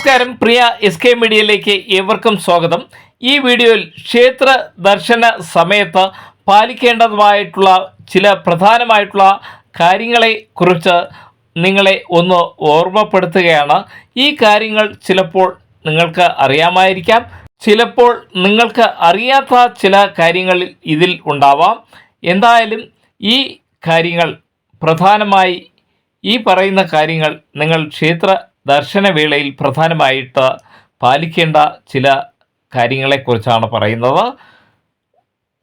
നമസ്കാരം, പ്രിയ SK മീഡിയയിലേക്ക് ഏവർക്കും സ്വാഗതം. ഈ വീഡിയോയിൽ ക്ഷേത്ര ദർശന സമയത്ത് പാലിക്കേണ്ടതുമായിട്ടുള്ള ചില പ്രധാനമായിട്ടുള്ള കാര്യങ്ങളെക്കുറിച്ച് നിങ്ങളെ ഒന്ന് ഓർമ്മപ്പെടുത്തുകയാണ്. ഈ കാര്യങ്ങൾ ചിലപ്പോൾ നിങ്ങൾക്ക് അറിയാമായിരിക്കാം, ചിലപ്പോൾ നിങ്ങൾക്ക് അറിയാത്ത ചില കാര്യങ്ങൾ ഇതിൽ ഉണ്ടാവാം. എന്തായാലും ഈ കാര്യങ്ങൾ പ്രധാനമായി ഈ പറയുന്ന കാര്യങ്ങൾ നിങ്ങൾ ക്ഷേത്ര ദർശനവേളയിൽ പ്രധാനമായിട്ട് പാലിക്കേണ്ട ചില കാര്യങ്ങളെക്കുറിച്ചാണ് പറയുന്നത്.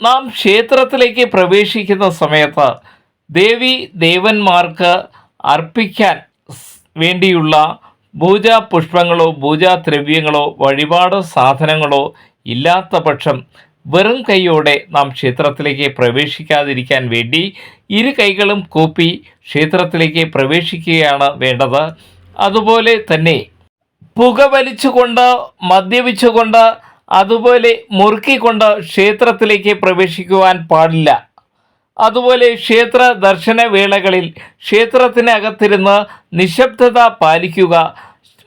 നാം ക്ഷേത്രത്തിലേക്ക് പ്രവേശിക്കുന്ന സമയത്ത് ദേവി ദേവന്മാർക്ക് അർപ്പിക്കാൻ വേണ്ടിയുള്ള പൂജാ പുഷ്പങ്ങളോ പൂജാദ്രവ്യങ്ങളോ വഴിപാട് സാധനങ്ങളോ ഇല്ലാത്ത പക്ഷം വെറും കൈയോടെ നാം ക്ഷേത്രത്തിലേക്ക് പ്രവേശിക്കാതിരിക്കാൻ വേണ്ടി ഇരു കൈകളും കൂപ്പി ക്ഷേത്രത്തിലേക്ക് പ്രവേശിക്കുകയാണ് വേണ്ടത്. അതുപോലെ തന്നെ പുകവലിച്ചുകൊണ്ട് മദ്യപിച്ചുകൊണ്ട് അതുപോലെ മുറുക്കിക്കൊണ്ട് ക്ഷേത്രത്തിലേക്ക് പ്രവേശിക്കുവാൻ പാടില്ല. അതുപോലെ ക്ഷേത്ര ദർശന വേളകളിൽ ക്ഷേത്രത്തിനകത്തിരുന്ന് നിശബ്ദത പാലിക്കുക.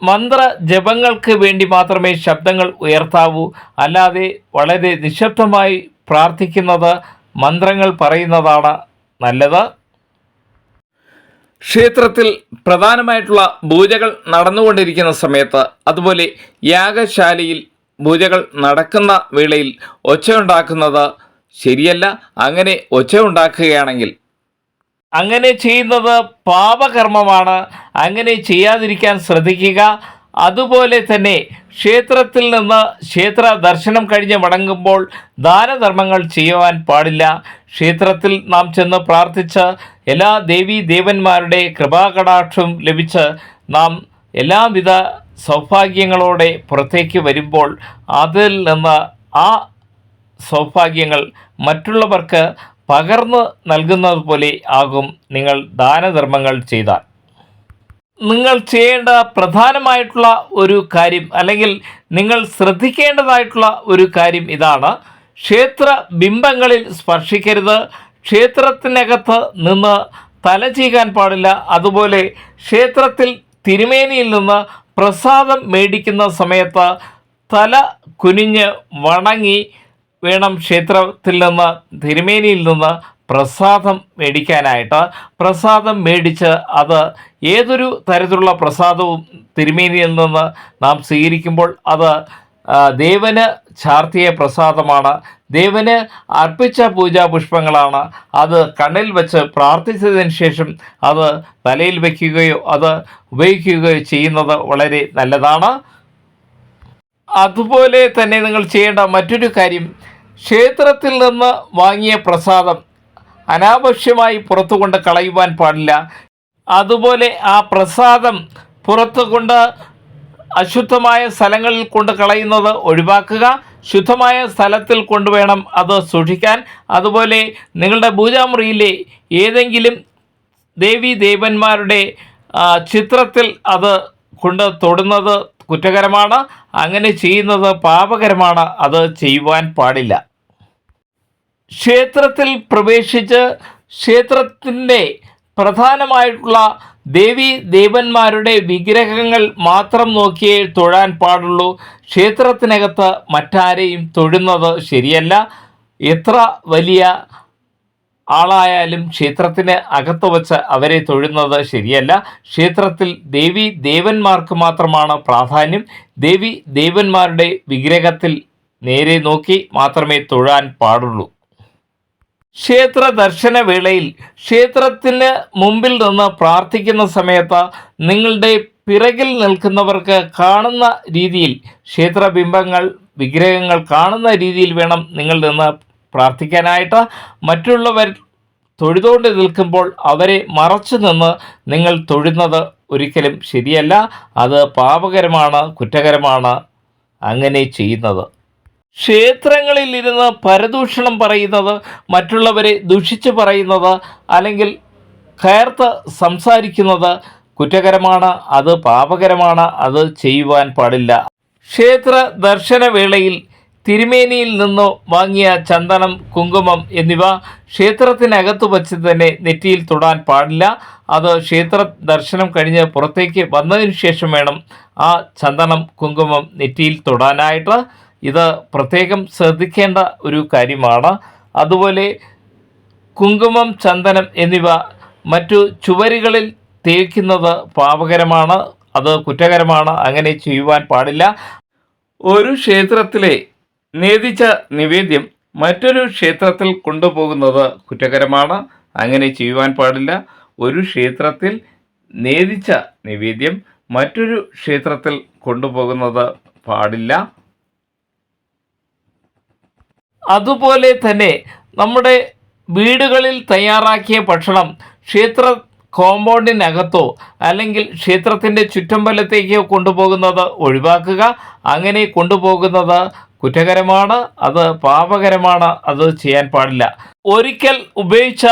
മന്ത്ര ജപങ്ങൾക്ക് വേണ്ടി മാത്രമേ ശബ്ദങ്ങൾ ഉയർത്താവൂ. അല്ലാതെ വളരെ നിശബ്ദമായി പ്രാർത്ഥിക്കുന്നത്, മന്ത്രങ്ങൾ പറയുന്നതാണ് നല്ലത്. ക്ഷേത്രത്തിൽ പ്രധാനമായിട്ടുള്ള പൂജകൾ നടന്നുകൊണ്ടിരിക്കുന്ന സമയത്ത്, അതുപോലെ യാഗശാലയിൽ പൂജകൾ നടക്കുന്ന വേളയിൽ ഒച്ചയുണ്ടാക്കുന്നത് ശരിയല്ല. അങ്ങനെ ഒച്ചയുണ്ടാക്കുകയാണെങ്കിൽ അങ്ങനെ ചെയ്യുന്നത് പാപകർമ്മമാണ്. അങ്ങനെ ചെയ്യാതിരിക്കാൻ ശ്രദ്ധിക്കുക. അതുപോലെ തന്നെ ക്ഷേത്രത്തിൽ നിന്ന് ക്ഷേത്ര ദർശനം കഴിഞ്ഞ് മടങ്ങുമ്പോൾ ദാനധർമ്മങ്ങൾ ചെയ്യുവാൻ പാടില്ല. ക്ഷേത്രത്തിൽ നാം ചെന്ന് പ്രാർത്ഥിച്ച് എല്ലാ ദേവീ ദേവന്മാരുടെ കൃപാകടാക്ഷം ലഭിച്ച് നാം എല്ലാവിധ സൗഭാഗ്യങ്ങളോടെ പുറത്തേക്ക് വരുമ്പോൾ അതിൽ നിന്ന് ആ സൗഭാഗ്യങ്ങൾ മറ്റുള്ളവർക്ക് പകർന്നു നൽകുന്നത് പോലെ ആകും നിങ്ങൾ ദാനധർമ്മങ്ങൾ ചെയ്താൽ. നിങ്ങൾ ചെയ്യേണ്ട പ്രധാനമായിട്ടുള്ള ഒരു കാര്യം, അല്ലെങ്കിൽ നിങ്ങൾ ശ്രദ്ധിക്കേണ്ടതായിട്ടുള്ള ഒരു കാര്യം ഇതാണ്: ക്ഷേത്ര ബിംബങ്ങളിൽ സ്പർശിക്കരുത്. ക്ഷേത്രത്തിനകത്ത് നിന്ന് തല ചീകാൻ പാടില്ല. അതുപോലെ ക്ഷേത്രത്തിൽ തിരുമേനിയിൽ നിന്ന് പ്രസാദം മേടിക്കുന്ന സമയത്ത് തല കുനിഞ്ഞ് വണങ്ങി വേണം ക്ഷേത്രത്തിൽ നിന്ന് തിരുമേനിയിൽ നിന്ന് പ്രസാദം മേടിക്കാനായിട്ട്. പ്രസാദം മേടിച്ച് അത് ഏതൊരു തരത്തിലുള്ള പ്രസാദവും തിരുമേനിയിൽ നിന്ന് നാം സ്വീകരിക്കുമ്പോൾ അത് ദേവന് ചാർത്തിയ പ്രസാദമാണ്, ദേവന് അർപ്പിച്ച പൂജാ പുഷ്പങ്ങളാണ്. അത് കണ്ണിൽ വെച്ച് പ്രാർത്ഥിച്ചതിന് ശേഷം അത് തലയിൽ വയ്ക്കുകയോ അത് ഉപയോഗിക്കുകയോ ചെയ്യുന്നത് വളരെ നല്ലതാണ്. അതുപോലെ തന്നെ നിങ്ങൾ ചെയ്യേണ്ട മറ്റൊരു കാര്യം, ക്ഷേത്രത്തിൽ നിന്ന് വാങ്ങിയ പ്രസാദം അനാവശ്യമായി പുറത്തു കൊണ്ട് കളയുവാൻ പാടില്ല. അതുപോലെ ആ പ്രസാദം പുറത്തു കൊണ്ട് അശുദ്ധമായ സ്ഥലങ്ങളിൽ കൊണ്ട് കളയുന്നത് ഒഴിവാക്കുക. ശുദ്ധമായ സ്ഥലത്തിൽ കൊണ്ടുവേണം അത് സൂക്ഷിക്കാൻ. അതുപോലെ നിങ്ങളുടെ പൂജാമുറിയിലെ ഏതെങ്കിലും ദേവീ ദേവന്മാരുടെ ചിത്രത്തിൽ അത് കൊണ്ട് തൊടുന്നത് കുറ്റകരമാണ്. അങ്ങനെ ചെയ്യുന്നത് പാപകരമാണ്. അത് ചെയ്യുവാൻ പാടില്ല. ക്ഷേത്രത്തിൽ പ്രവേശിച്ച് ക്ഷേത്രത്തിൻ്റെ പ്രധാനമായിട്ടുള്ള ദേവീ ദേവന്മാരുടെ വിഗ്രഹങ്ങൾ മാത്രം നോക്കിയേ തൊഴാൻ പാടുള്ളൂ. ക്ഷേത്രത്തിനകത്ത് മറ്റാരെയും തൊഴുന്നത് ശരിയല്ല. എത്ര വലിയ ആളായാലും ക്ഷേത്രത്തിന് അകത്ത് വച്ച് അവരെ തൊഴുന്നത് ശരിയല്ല. ക്ഷേത്രത്തിൽ ദേവീ ദേവന്മാർക്ക് മാത്രമാണ് പ്രാധാന്യം. ദേവീ ദേവന്മാരുടെ വിഗ്രഹത്തിൽ നേരെ നോക്കി മാത്രമേ തൊഴാൻ പാടുള്ളൂ. ക്ഷേത്ര ദർശന വേളയിൽ ക്ഷേത്രത്തിന് മുമ്പിൽ നിന്ന് പ്രാർത്ഥിക്കുന്ന സമയത്ത് നിങ്ങളുടെ പിറകിൽ നിൽക്കുന്നവർക്ക് കാണുന്ന രീതിയിൽ, ക്ഷേത്രബിംബങ്ങൾ വിഗ്രഹങ്ങൾ കാണുന്ന രീതിയിൽ വേണം നിങ്ങൾ നിന്ന് പ്രാർത്ഥിക്കാനായിട്ട്. മറ്റുള്ളവർ തൊഴുതുകൊണ്ട് നിൽക്കുമ്പോൾ അവരെ മറച്ചു നിന്ന് നിങ്ങൾ തൊഴുന്നത് ഒരിക്കലും ശരിയല്ല. അത് പാപകരമാണ്, കുറ്റകരമാണ് അങ്ങനെ ചെയ്യുന്നത്. ക്ഷേത്രങ്ങളിൽ ഇരുന്ന് പരദൂഷണം പറയുന്നത്, മറ്റുള്ളവരെ ദുഷിച്ച് പറയുന്നത്, അല്ലെങ്കിൽ കയർത്ത് സംസാരിക്കുന്നത് കുറ്റകരമാണ്. അത് പാപകരമാണ്. അത് ചെയ്യുവാൻ പാടില്ല. ക്ഷേത്ര ദർശന വേളയിൽ തിരുമേനിയിൽ നിന്നോ വാങ്ങിയ ചന്ദനം, കുങ്കുമം എന്നിവ ക്ഷേത്രത്തിനകത്ത് വച്ച് തന്നെ നെറ്റിയിൽ തൊടാൻ പാടില്ല. അത് ക്ഷേത്ര ദർശനം കഴിഞ്ഞ് പുറത്തേക്ക് വന്നതിന് ശേഷം വേണം ആ ചന്ദനം, കുങ്കുമം നെറ്റിയിൽ തൊടാനായിട്ട്. ഇത് പ്രത്യേകം ശ്രദ്ധിക്കേണ്ട ഒരു കാര്യമാണ്. അതുപോലെ കുങ്കുമം, ചന്ദനം എന്നിവ മറ്റു ചുവരുകളിൽ തേക്കുന്നത് പാപകരമാണ്, അത് കുറ്റകരമാണ്. അങ്ങനെ ചെയ്യുവാൻ പാടില്ല. ഒരു ക്ഷേത്രത്തിലെ നേദിച്ച നിവേദ്യം മറ്റൊരു ക്ഷേത്രത്തിൽ കൊണ്ടുപോകുന്നത് കുറ്റകരമാണ്. അങ്ങനെ ചെയ്യുവാൻ പാടില്ല. ഒരു ക്ഷേത്രത്തിൽ നേദിച്ച നിവേദ്യം മറ്റൊരു ക്ഷേത്രത്തിൽ കൊണ്ടുപോകുന്നത് പാടില്ല. അതുപോലെ തന്നെ നമ്മുടെ വീടുകളിൽ തയ്യാറാക്കിയ ഭക്ഷണം ക്ഷേത്ര കോമ്പൗണ്ടിനകത്തോ അല്ലെങ്കിൽ ക്ഷേത്രത്തിൻ്റെ ചുറ്റമ്പലത്തേക്കോ കൊണ്ടുപോകുന്നത് ഒഴിവാക്കുക. അങ്ങനെ കൊണ്ടുപോകുന്നത് കുറ്റകരമാണ്, അത് പാപകരമാണ്. അത് ചെയ്യാൻ പാടില്ല. ഒരിക്കൽ ഉപയോഗിച്ച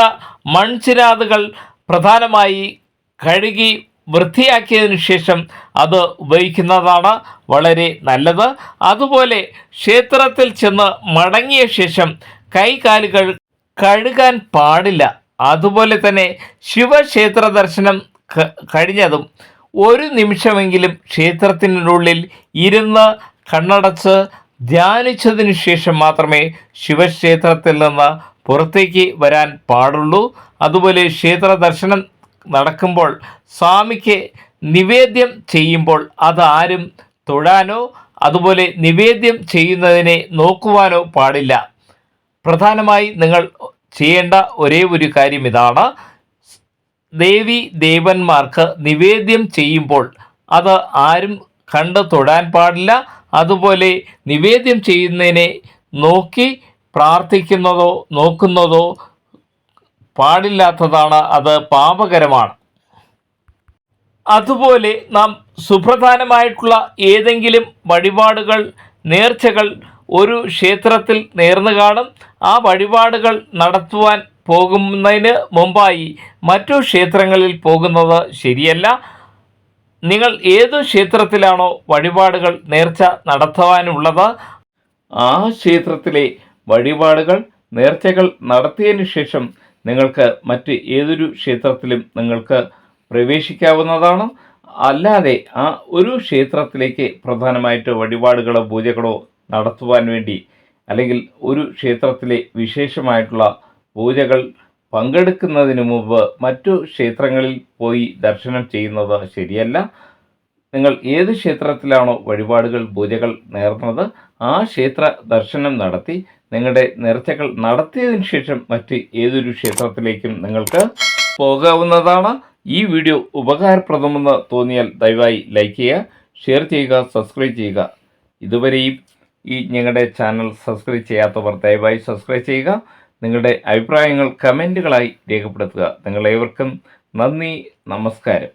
മൺചിരാതുകൾ പ്രധാനമായി കഴുകി വൃത്തിയാക്കിയതിനു ശേഷം അത് ഉപയോഗിക്കുന്നതാണ് വളരെ നല്ലത്. അതുപോലെ ക്ഷേത്രത്തിൽ ചെന്ന് മടങ്ങിയ ശേഷം കൈകാലുകൾ കഴുകാൻ പാടില്ല. അതുപോലെ തന്നെ ശിവക്ഷേത്ര ദർശനം കഴിഞ്ഞതും ഒരു നിമിഷമെങ്കിലും ക്ഷേത്രത്തിനുള്ളിൽ ഇരുന്ന് കണ്ണടച്ച് ധ്യാനിച്ചതിനു ശേഷം മാത്രമേ ശിവക്ഷേത്രത്തിൽ നിന്ന് പുറത്തേക്ക് വരാൻ പാടുള്ളൂ. അതുപോലെ ക്ഷേത്ര ദർശനം നടക്കുമ്പോൾ സ്വാമിക്ക് നിവേദ്യം ചെയ്യുമ്പോൾ അതാരും തൊഴാനോ അതുപോലെ നിവേദ്യം ചെയ്യുന്നതിനെ നോക്കുവാനോ പാടില്ല. പ്രധാനമായി നിങ്ങൾ ചെയ്യേണ്ട ഒരേ ഒരു കാര്യം ഇതാണ്: ദേവി ദേവന്മാർക്ക് നിവേദ്യം ചെയ്യുമ്പോൾ അത് ആരും കണ്ട് തൊഴാൻ പാടില്ല. അതുപോലെ നിവേദ്യം ചെയ്യുന്നതിനെ നോക്കി പ്രാർത്ഥിക്കുന്നതോ നോക്കുന്നതോ പാടില്ലാത്തതാണ്, അത് പാപകരമാണ്. അതുപോലെ നാം സുപ്രധാനമായിട്ടുള്ള ഏതെങ്കിലും വഴിപാടുകൾ, നേർച്ചകൾ ഒരു ക്ഷേത്രത്തിൽ നേർന്നു കാണും. ആ വഴിപാടുകൾ നടത്തുവാൻ പോകുന്നതിന് മുമ്പായി മറ്റു ക്ഷേത്രങ്ങളിൽ പോകുന്നത് ശരിയല്ല. നിങ്ങൾ ഏത് ക്ഷേത്രത്തിലാണോ വഴിപാടുകൾ നേർച്ച നടത്തുവാനുള്ളത് ആ ക്ഷേത്രത്തിലെ വഴിപാടുകൾ, നേർച്ചകൾ നടത്തിയതിനു ശേഷം നിങ്ങൾക്ക് മറ്റ് ഏതൊരു ക്ഷേത്രത്തിലും നിങ്ങൾക്ക് പ്രവേശിക്കാവുന്നതാണ്. അല്ലാതെ ആ ഒരു ക്ഷേത്രത്തിലേക്ക് പ്രധാനമായിട്ട് വഴിപാടുകളോ പൂജകളോ നടത്തുവാൻ വേണ്ടി അല്ലെങ്കിൽ ഒരു ക്ഷേത്രത്തിലെ വിശേഷമായിട്ടുള്ള പൂജകൾ പങ്കെടുക്കുന്നതിന് മുമ്പ് മറ്റു ക്ഷേത്രങ്ങളിൽ പോയി ദർശനം ചെയ്യുന്നത് ശരിയല്ല. നിങ്ങൾ ഏത് ക്ഷേത്രത്തിലാണോ വഴിപാടുകൾ, പൂജകൾ നേർന്നത് ആ ക്ഷേത്ര ദർശനം നടത്തി നിങ്ങളുടെ നേർച്ചകൾ നടത്തിയതിനു ശേഷം മറ്റ് ഏതൊരു ക്ഷേത്രത്തിലേക്കും നിങ്ങൾക്ക് പോകാവുന്നതാണ്. ഈ വീഡിയോ ഉപകാരപ്രദമെന്ന് തോന്നിയാൽ ദയവായി ലൈക്ക് ചെയ്യുക, ഷെയർ ചെയ്യുക, സബ്സ്ക്രൈബ് ചെയ്യുക. ഇതുവരെയും ഞങ്ങളുടെ ചാനൽ സബ്സ്ക്രൈബ് ചെയ്യാത്തവർ ദയവായി സബ്സ്ക്രൈബ് ചെയ്യുക. നിങ്ങളുടെ അഭിപ്രായങ്ങൾ കമൻറ്റുകളായി രേഖപ്പെടുത്തുക. നിങ്ങളേവർക്കും നന്ദി, നമസ്കാരം.